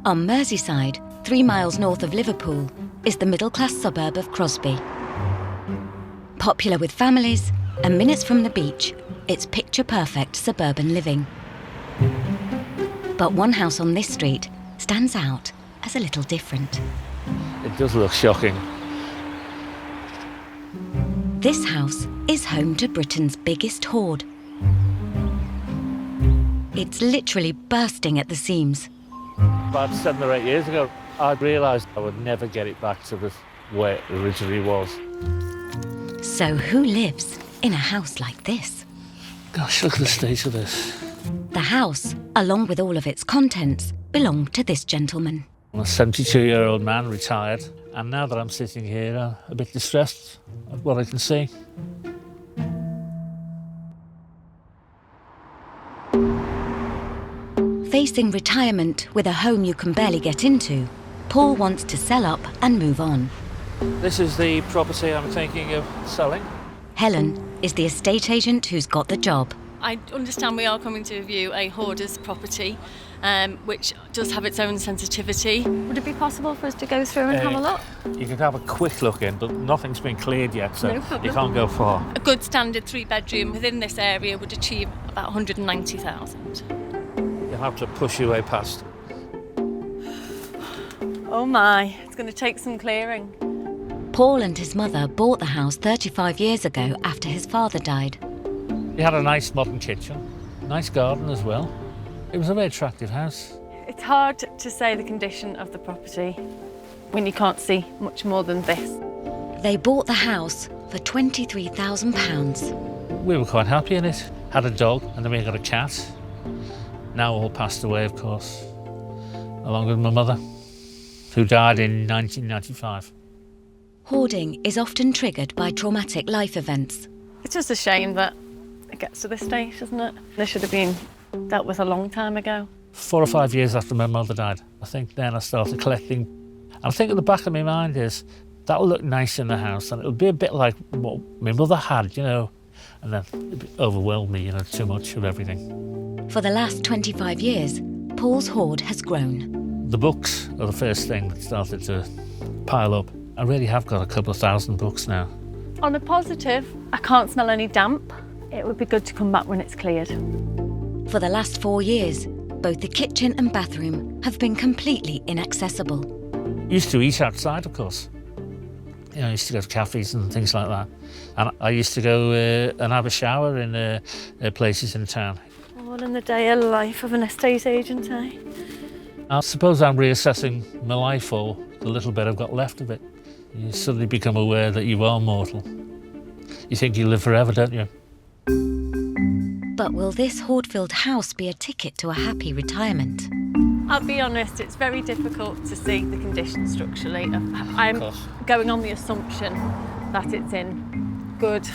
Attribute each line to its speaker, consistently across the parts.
Speaker 1: On Merseyside, 3 miles north of Liverpool, is the middle-class suburb of Crosby. Popular with families, and minutes from the beach, it's picture-perfect suburban living. But one house on this street stands out as a little different.
Speaker 2: It does look shocking.
Speaker 1: This house is home to Britain's biggest hoard. It's literally bursting at the seams.
Speaker 2: About 7 or 8 years ago, I realised I would never get it back to the way it originally was.
Speaker 1: So who lives in a house like this?
Speaker 2: Gosh, look at the state of this.
Speaker 1: The house, along with all of its contents, belonged to this gentleman.
Speaker 2: I'm a 72-year-old man, retired, and now that I'm sitting here, I'm a bit distressed at what I can see.
Speaker 1: Facing retirement with a home you can barely get into, Paul wants to sell up and move on.
Speaker 2: This is the property I'm thinking of selling.
Speaker 1: Helen is the estate agent who's got the job.
Speaker 3: I understand we are coming to view a Hoarders property, which does have its own sensitivity. Would it be possible for us to go through and have a look?
Speaker 2: You can have a quick look in, but nothing's been cleared yet, so
Speaker 3: No problem.
Speaker 2: you can't go far.
Speaker 3: A good standard 3-bedroom within this area would achieve about 190,000.
Speaker 2: You'll have to push your way past.
Speaker 3: Oh my, it's going to take some clearing.
Speaker 1: Paul and his mother bought the house 35 years ago after his father died.
Speaker 2: It had a nice modern kitchen, nice garden as well. It was a very attractive house.
Speaker 3: It's hard to say the condition of the property when you can't see much more than this.
Speaker 1: They bought the house for £23,000.
Speaker 2: We were quite happy in it. Had a dog and then we got a cat. Now all passed away, of course, along with my mother, who died in 1995.
Speaker 1: Hoarding is often triggered by traumatic life events.
Speaker 3: It's just a shame that it gets to this stage, isn't it? This should have been dealt with a long time ago.
Speaker 2: 4 or 5 years after my mother died, I think then I started collecting. And I think at the back of my mind is, that'll look nice in the house and it'll be a bit like what my mother had, you know, and then it overwhelmed me, you know, too much of everything.
Speaker 1: For the last 25 years, Paul's hoard has grown.
Speaker 2: The books are the first thing that started to pile up. I really have got a couple of thousand books now.
Speaker 3: On a positive, I can't smell any damp. It would be good to come back when it's cleared.
Speaker 1: For the last 4 years, both the kitchen and bathroom have been completely inaccessible.
Speaker 2: Used to eat outside, of course. You know, I used to go to cafes and things like that. And I used to go and have a shower in places in town.
Speaker 3: All in the day of life of an estate agent, eh?
Speaker 2: I suppose I'm reassessing my life, or the little bit I've got left of it. You suddenly become aware that you are mortal. You think you live forever, don't you?
Speaker 1: But will this hoard-filled house be a ticket to a happy retirement?
Speaker 3: I'll be honest, it's very difficult to see the condition structurally. I'm going on the assumption that it's in good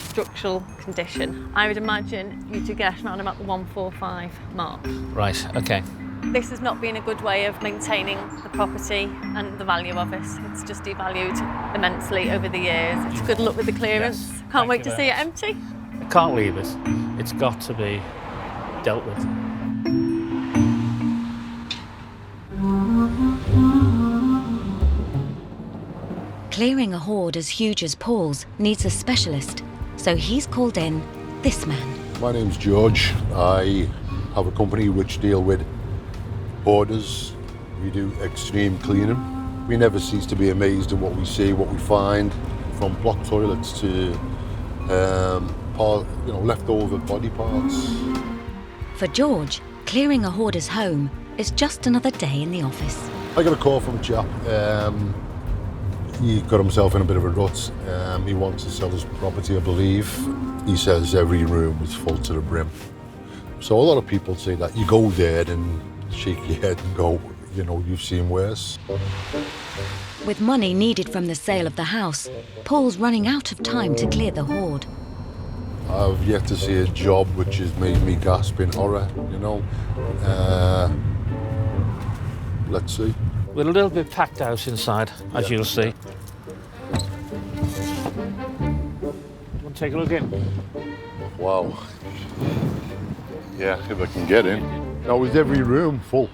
Speaker 3: structural condition. I would imagine you to get around about the 145 mark.
Speaker 2: Right, okay.
Speaker 3: This has not been a good way of maintaining the property and the value of it. It's just devalued immensely over the years. It's good luck with the clearance.
Speaker 2: Yes,
Speaker 3: Can't wait to see it empty.
Speaker 2: I can't leave it. It's got to be dealt with.
Speaker 1: Clearing a hoard as huge as Paul's needs a specialist, so he's called in this man.
Speaker 4: My name's George. I have a company which deal with Hoarders. We do extreme cleaning. We never cease to be amazed at what we see, what we find, from block toilets to leftover body parts.
Speaker 1: For George, clearing a hoarder's home is just another day in the office.
Speaker 4: I got a call from a chap. He got himself in a bit of a rut. He wants to sell his property, I believe. He says every room is full to the brim. So a lot of people say that you go there and shake your head and go, you know, you've seen worse.
Speaker 1: With money needed from the sale of the house, Paul's running out of time to clear the hoard.
Speaker 4: I've yet to see a job which has made me gasp in horror, you know. Let's see.
Speaker 2: We're a little bit packed out inside, as you'll see. Want to take a look in?
Speaker 4: Wow. Yeah, if I can get in. Now, is every room full?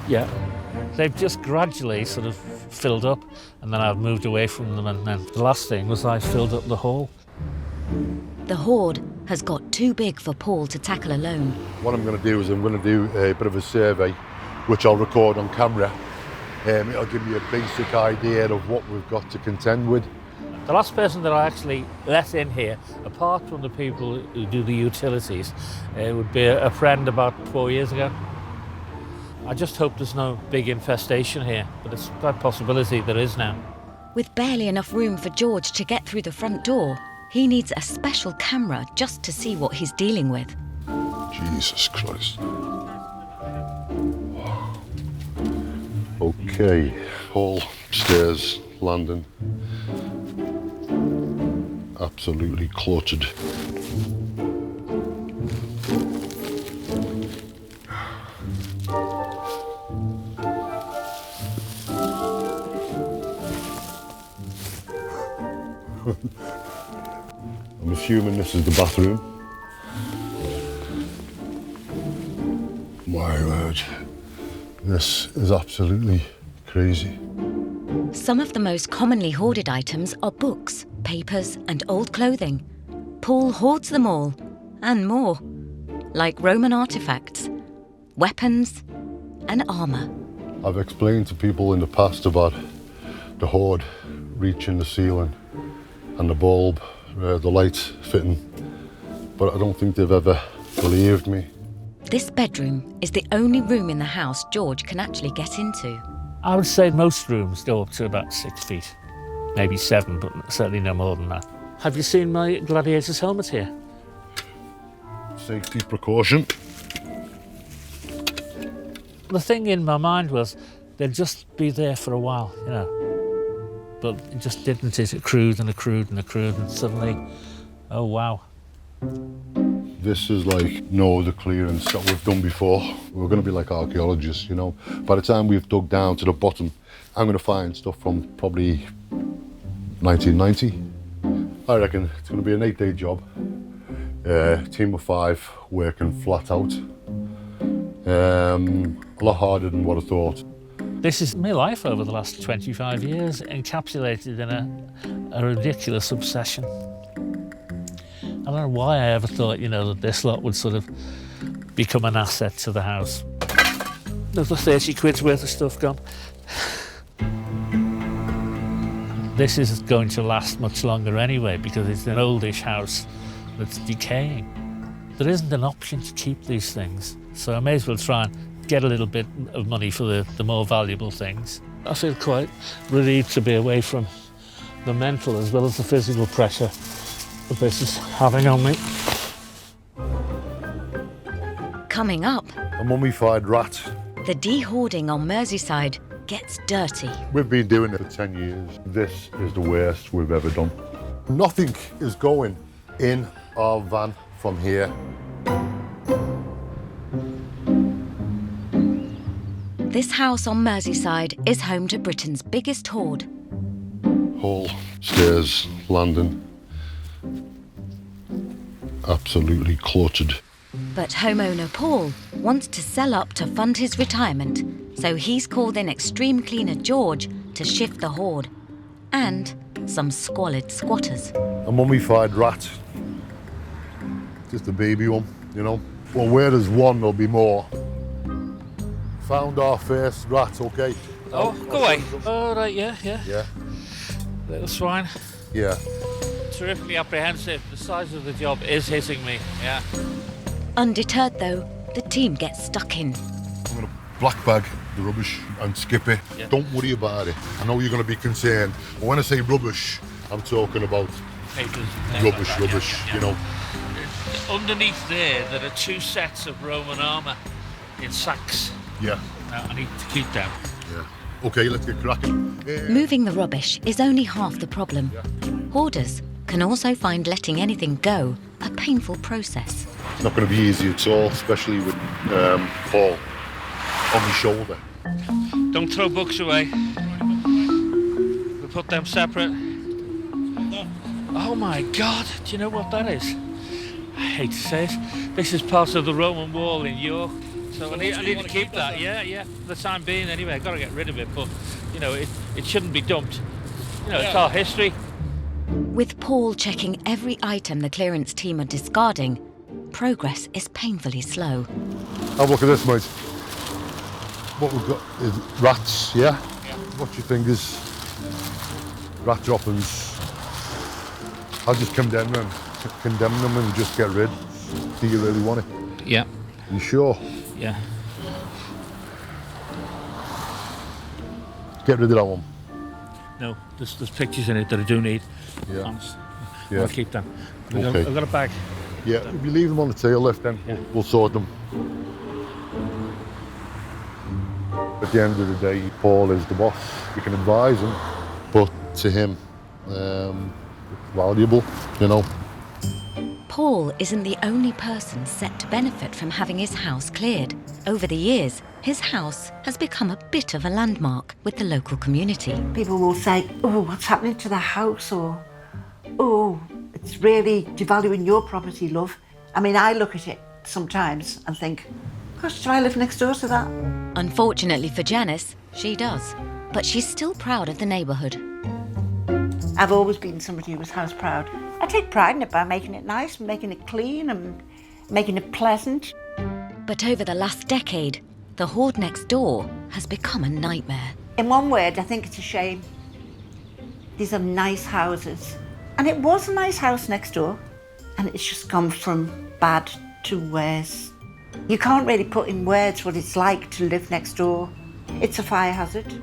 Speaker 2: Yeah. They've just gradually sort of filled up, and then I've moved away from them, and then the last thing was I filled up the hall.
Speaker 1: The hoard has got too big for Paul to tackle alone.
Speaker 4: What I'm going to do is I'm going to do a bit of a survey, which I'll record on camera. It'll give me a basic idea of what we've got to contend with.
Speaker 2: The last person that I actually let in here, apart from the people who do the utilities, would be a friend about 4 years ago. I just hope there's no big infestation here, but it's quite a possibility there is now.
Speaker 1: With barely enough room for George to get through the front door, he needs a special camera just to see what he's dealing with.
Speaker 4: Jesus Christ. Okay, hall, stairs, landing. Absolutely cluttered. I'm assuming this is the bathroom. My word, this is absolutely crazy.
Speaker 1: Some of the most commonly hoarded items are books, papers, and old clothing. Paul hoards them all, and more, like Roman artifacts, weapons, and armour.
Speaker 4: I've explained to people in the past about the hoard reaching the ceiling and the bulb, the light fitting, but I don't think they've ever believed me.
Speaker 1: This bedroom is the only room in the house George can actually get into.
Speaker 2: I would say most rooms go up to about 6 feet, maybe 7, but certainly no more than that. Have you seen my gladiator's helmet here?
Speaker 4: Safety precaution.
Speaker 2: The thing in my mind was they'd just be there for a while, you know. But it just didn't. It accrued and accrued and accrued, and suddenly, oh wow.
Speaker 4: This is like no other clearance that we've done before. We're going to be like archaeologists, you know. By the time we've dug down to the bottom, I'm going to find stuff from probably 1990. I reckon it's going to be an 8-day job. Team of 5 working flat out. A lot harder than what I thought.
Speaker 2: This is my life over the last 25 years, encapsulated in a ridiculous obsession. I don't know why I ever thought, you know, that this lot would sort of become an asset to the house. Another 30 quid's worth of stuff gone. This is going to last much longer anyway, because it's an oldish house that's decaying. There isn't an option to keep these things, so I may as well try and get a little bit of money for the more valuable things. I feel quite relieved to be away from the mental as well as the physical pressure that this is having on me.
Speaker 1: Coming up,
Speaker 4: A mummified rat.
Speaker 1: the de-hoarding on Merseyside gets dirty.
Speaker 4: We've been doing it for 10 years. This is the worst we've ever done. Nothing is going in our van from here.
Speaker 1: This house on Merseyside is home to Britain's biggest hoard.
Speaker 4: Hall, stairs, landing. Absolutely cluttered.
Speaker 1: But homeowner Paul wants to sell up to fund his retirement, so he's called in extreme cleaner George to shift the hoard. And some squalid squatters.
Speaker 4: A mummified rat. Just a baby one, you know. Well, where there's one, there'll be more. Found our first rat, okay?
Speaker 2: Oh, go away. Oh, right, yeah.
Speaker 4: Yeah,
Speaker 2: Little swine.
Speaker 4: yeah.
Speaker 2: Terrifically apprehensive. The size of the job is hitting me, yeah.
Speaker 1: Undeterred though, the team gets stuck in.
Speaker 4: I'm going to black bag the rubbish and skip it.
Speaker 2: Yeah.
Speaker 4: Don't worry about it. I know you're going to be concerned. But when I say rubbish, I'm talking about
Speaker 2: Papers,
Speaker 4: rubbish,
Speaker 2: yeah.
Speaker 4: you know.
Speaker 2: Underneath there are 2 sets of Roman armour in sacks.
Speaker 4: Yeah,
Speaker 2: Now, I need to keep them.
Speaker 4: yeah. Okay, let's get cracking.
Speaker 1: Moving the rubbish is only half the problem. Hoarders can also find letting anything go a painful process.
Speaker 4: It's not going to be easy at all, especially with Paul on my shoulder.
Speaker 2: Don't throw books away. We put them separate. Oh my God, do you know what that is? I hate to say it. This is part of the Roman wall in York. So I need to keep that. Yeah. For the time being, anyway. I've got to get rid of it, but you know, it shouldn't be dumped. You know, it's our history.
Speaker 1: With Paul checking every item the clearance team are discarding, progress is painfully slow.
Speaker 4: Have a look at this, mate. What we've got is rats, yeah? Watch your fingers. Rat droppings. I'll just condemn them and just get rid. Do you really want it?
Speaker 2: Yeah.
Speaker 4: You sure?
Speaker 2: Yeah.
Speaker 4: Get rid of that one.
Speaker 2: No, there's pictures in it that I do need.
Speaker 4: Yeah.
Speaker 2: Honest.
Speaker 4: Yeah.
Speaker 2: I'll keep them.
Speaker 4: Okay.
Speaker 2: I've got a bag.
Speaker 4: Yeah, if you leave them on the tail lift, then we'll sort them. At the end of the day, Paul is the boss. You can advise him, but to him, it's valuable, you know.
Speaker 1: Paul isn't the only person set to benefit from having his house cleared. Over the years, his house has become a bit of a landmark with the local community.
Speaker 5: People will say, oh, what's happening to the house? Or, oh, it's really devaluing your property, love. I mean, I look at it sometimes and think, gosh, do I live next door to that?
Speaker 1: Unfortunately for Janice, she does. But she's still proud of the neighbourhood.
Speaker 5: I've always been somebody who was house proud. I take pride in it by making it nice, making it clean and making it pleasant.
Speaker 1: But over the last decade, the hoard next door has become a nightmare.
Speaker 5: In one word, I think it's a shame. These are nice houses. And it was a nice house next door, and it's just gone from bad to worse. You can't really put in words what it's like to live next door. It's a fire hazard.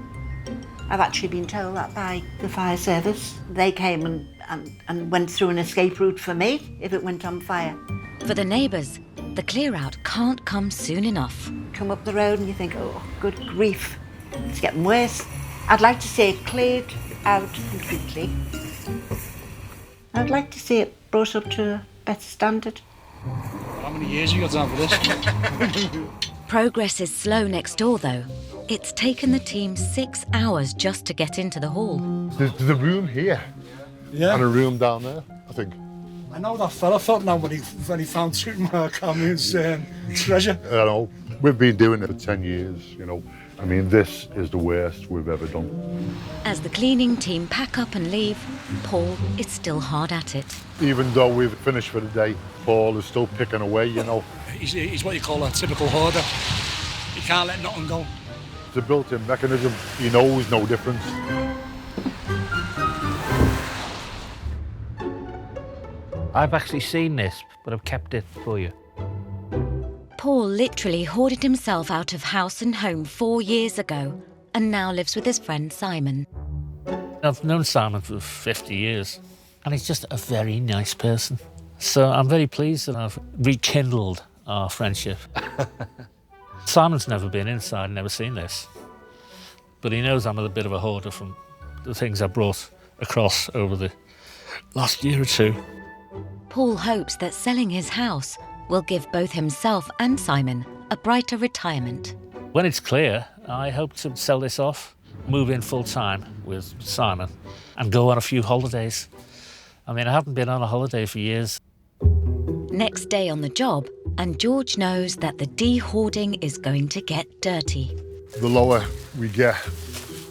Speaker 5: I've actually been told that by the fire service. They came and went through an escape route for me if it went on fire.
Speaker 1: For the neighbours, the clear-out can't come soon enough.
Speaker 5: Come up the road and you think, oh, good grief, it's getting worse. I'd like to see it cleared out completely. I'd like to see it brought up to a better standard.
Speaker 6: How many years have you got time for this?
Speaker 1: Progress is slow next door, though. It's taken the team 6 hours just to get into the hall.
Speaker 4: There's a room here
Speaker 6: Yeah.
Speaker 4: and a room down there, I think.
Speaker 6: I know that fella felt now when he found Tutankhamun's treasure.
Speaker 4: I know. We've been doing it for 10 years, you know. I mean, this is the worst we've ever done.
Speaker 1: As the cleaning team pack up and leave, Paul is still hard at it.
Speaker 4: Even though we've finished for the day, Paul is still picking away, you know.
Speaker 6: He's what you call a typical hoarder. He can't let nothing go.
Speaker 4: It's a built-in mechanism. He knows no difference.
Speaker 2: I've actually seen this, but I've kept it for you.
Speaker 1: Paul literally hoarded himself out of house and home 4 years ago and now lives with his friend Simon.
Speaker 2: I've known Simon for 50 years, and he's just a very nice person. So I'm very pleased that I've rekindled our friendship. Simon's never been inside, never seen this. But he knows I'm a bit of a hoarder from the things I brought across over the last year or two.
Speaker 1: Paul hopes that selling his house will give both himself and Simon a brighter retirement.
Speaker 2: When it's clear, I hope to sell this off, move in full-time with Simon, and go on a few holidays. I mean, I haven't been on a holiday for years.
Speaker 1: Next day on the job, and George knows that the de-hoarding is going to get dirty.
Speaker 4: The lower we get,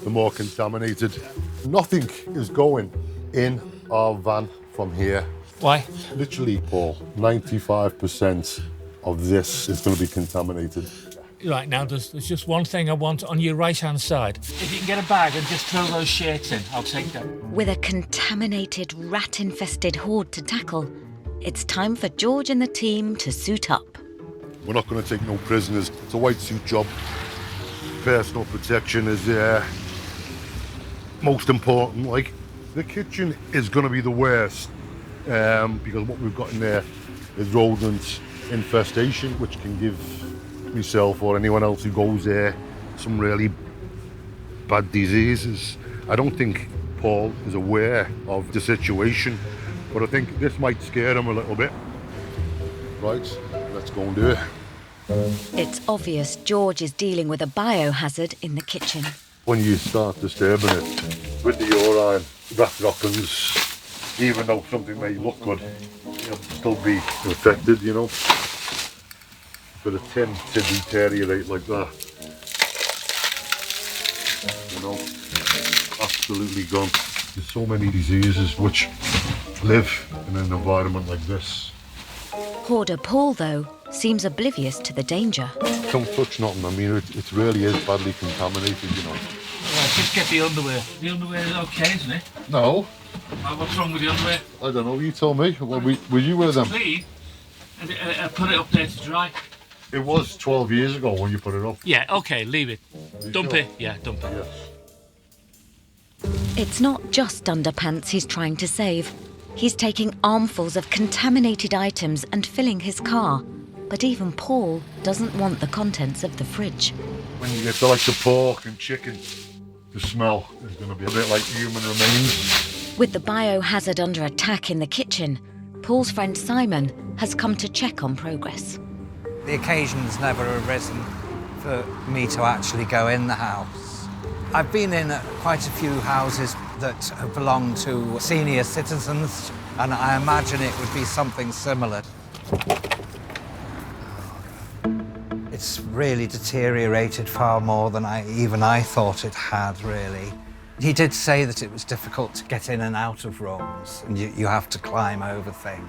Speaker 4: the more contaminated. Nothing is going in our van from here.
Speaker 2: Why?
Speaker 4: Literally, Paul, 95% of this is going to be contaminated.
Speaker 2: Right, now there's just one thing I want on your right-hand side. If you can get a bag and just throw those shirts in, I'll take them.
Speaker 1: With a contaminated, rat-infested hoard to tackle, it's time for George and the team to suit up.
Speaker 4: We're not going to take no prisoners. It's a white suit job. Personal protection is most important. Like, the kitchen is going to be the worst because what we've got in there is rodent infestation, which can give myself or anyone else who goes there some really bad diseases. I don't think Paul is aware of the situation, but I think this might scare him a little bit. Right, let's go and do it.
Speaker 1: It's obvious George is dealing with a biohazard in the kitchen.
Speaker 4: When you start disturbing it with the urine, rat droppings, even though something may look good, it'll still be infected, you know. for the tin to deteriorate like that. You know, absolutely gone. There's so many diseases which live in an environment like this.
Speaker 1: Hoarder Paul, though, seems oblivious to the danger.
Speaker 4: Don't touch nothing. I mean, it really is badly contaminated, you know.
Speaker 2: Right, just get the underwear. The underwear is okay, isn't it?
Speaker 4: No,
Speaker 2: What's wrong with the underwear?
Speaker 4: I don't know. You tell me. Well, were you with them?
Speaker 2: Clean. And put it up there to dry.
Speaker 4: It was 12 years ago when you put it up.
Speaker 2: Yeah, okay, leave it. Dump
Speaker 4: sure?
Speaker 2: it. Yeah, dump it.
Speaker 4: Yeah.
Speaker 1: It's not just underpants he's trying to save. He's taking armfuls of contaminated items and filling his car. But even Paul doesn't want the contents of the fridge.
Speaker 4: When you get to like the pork and chicken, the smell is going to be a bit like human remains.
Speaker 1: With the biohazard under attack in the kitchen, Paul's friend Simon has come to check on progress.
Speaker 7: The occasion's never arisen for me to actually go in the house. I've been in quite a few houses that have belonged to senior citizens, and I imagine it would be something similar. It's really deteriorated far more than I thought it had, really. He did say that it was difficult to get in and out of rooms, and you have to climb over things.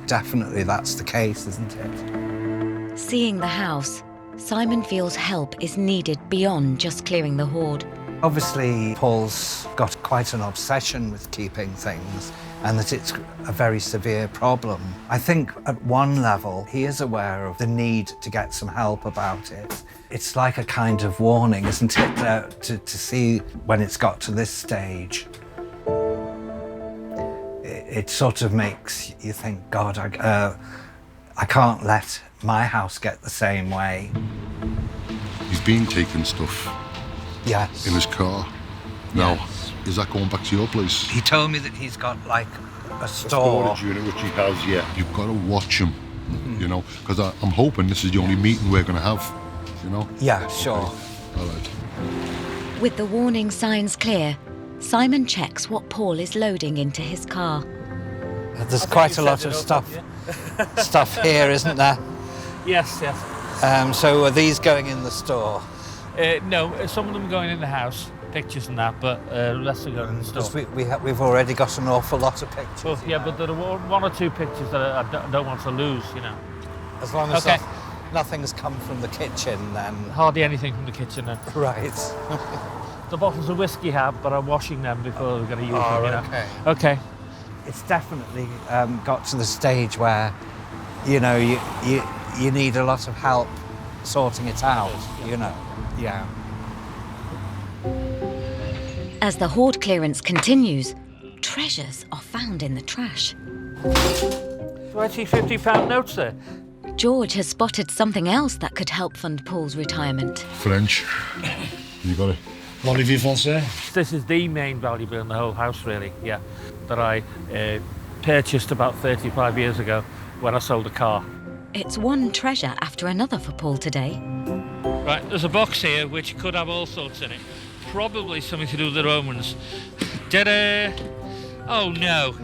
Speaker 7: Definitely that's the case, isn't it?
Speaker 1: Seeing the house, Simon feels help is needed beyond just clearing the hoard.
Speaker 7: Obviously, Paul's got quite an obsession with keeping things, and that it's a very severe problem. I think at one level, he is aware of the need to get some help about it. It's like a kind of warning, isn't it, to see when it's got to this stage. It sort of makes you think, God, I can't let my house get the same way.
Speaker 4: He's been taking stuff
Speaker 7: Yes.
Speaker 4: in his car. Now,
Speaker 7: Yes.
Speaker 4: is that going back to your place?
Speaker 7: He told me that he's got like a
Speaker 4: A
Speaker 7: store.
Speaker 4: storage unit, which he has, yeah. You've got to watch him, you know, because I'm hoping this is the only meeting we're going to have, you know?
Speaker 7: Yeah, sure.
Speaker 4: All right.
Speaker 1: With the warning signs clear, Simon checks what Paul is loading into his car.
Speaker 7: There's quite a lot of stuff here, isn't there?
Speaker 2: Yes, yes.
Speaker 7: So are these going in the store?
Speaker 2: No, some of them going in the house, pictures and that, but less are going in the store.
Speaker 7: Because we've already got an awful lot of pictures.
Speaker 2: Well, yeah, but there are one or two pictures that I don't want to lose, you know.
Speaker 7: As long as
Speaker 2: Okay.
Speaker 7: nothing's come from the kitchen, then...
Speaker 2: Hardly anything from the kitchen then.
Speaker 7: Right.
Speaker 2: The bottles of whiskey have, but I'm washing them before we're going to use them, you know.
Speaker 7: okay.
Speaker 2: Okay.
Speaker 7: It's definitely got to the stage where, you know, you need a lot of help sorting it out, you know. Yeah.
Speaker 1: As the hoard clearance continues, treasures are found in the trash.
Speaker 2: Do I see £50 notes there?
Speaker 1: George has spotted something else that could help fund Paul's retirement.
Speaker 4: French. You got it.
Speaker 6: L'Olivier Français.
Speaker 2: This is the main valuable in the whole house, really, yeah, that I purchased about 35 years ago when I sold a car.
Speaker 1: It's one treasure after another for Paul today.
Speaker 2: Right, there's a box here which could have all sorts in it. Probably something to do with the Romans. Ta-da! Oh no.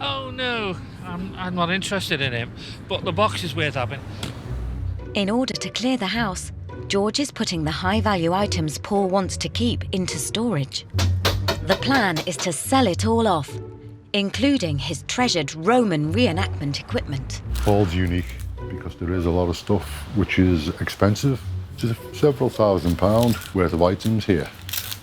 Speaker 2: Oh no. I'm not interested in him, but the box is worth having.
Speaker 1: In order to clear the house, George is putting the high-value items Paul wants to keep into storage. The plan is to sell it all off, including his treasured Roman reenactment equipment.
Speaker 4: Paul's unique because there is a lot of stuff which is expensive. There's several £1,000s worth of items here.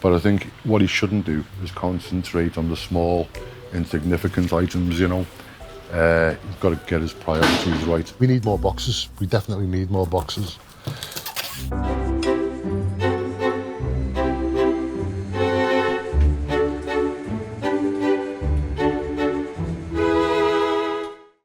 Speaker 4: But I think what he shouldn't do is concentrate on the small, insignificant items, you know. He's got to get his priorities right. We need more boxes. We definitely need more boxes.